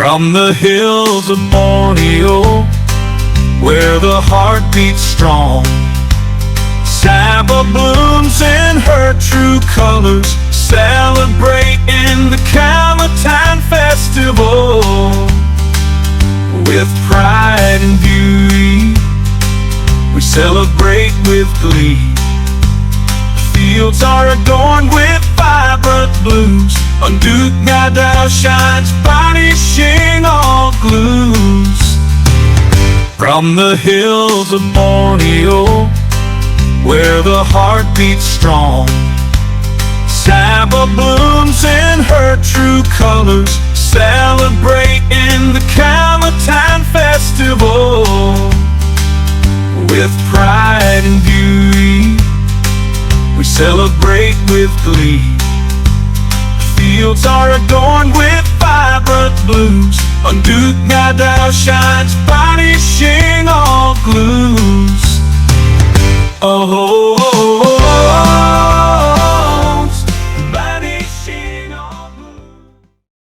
From the hills of Borneo, where the heart beats strong, Sabah blooms in her true colors, celebrating the Kaamatan Festival. With pride and beauty, we celebrate with glee. The fields are adorned with vibrant blues. Unduk Ngadau shines, varnishing all glues. From the hills of Borneo, where the heart beats strong, Sabah blooms in her true colors, celebrating the Kaamatan Festival. With pride and beauty, we celebrate with glee. Fields are adorned with vibrant blues. Unduk Ngadau shines, varnishing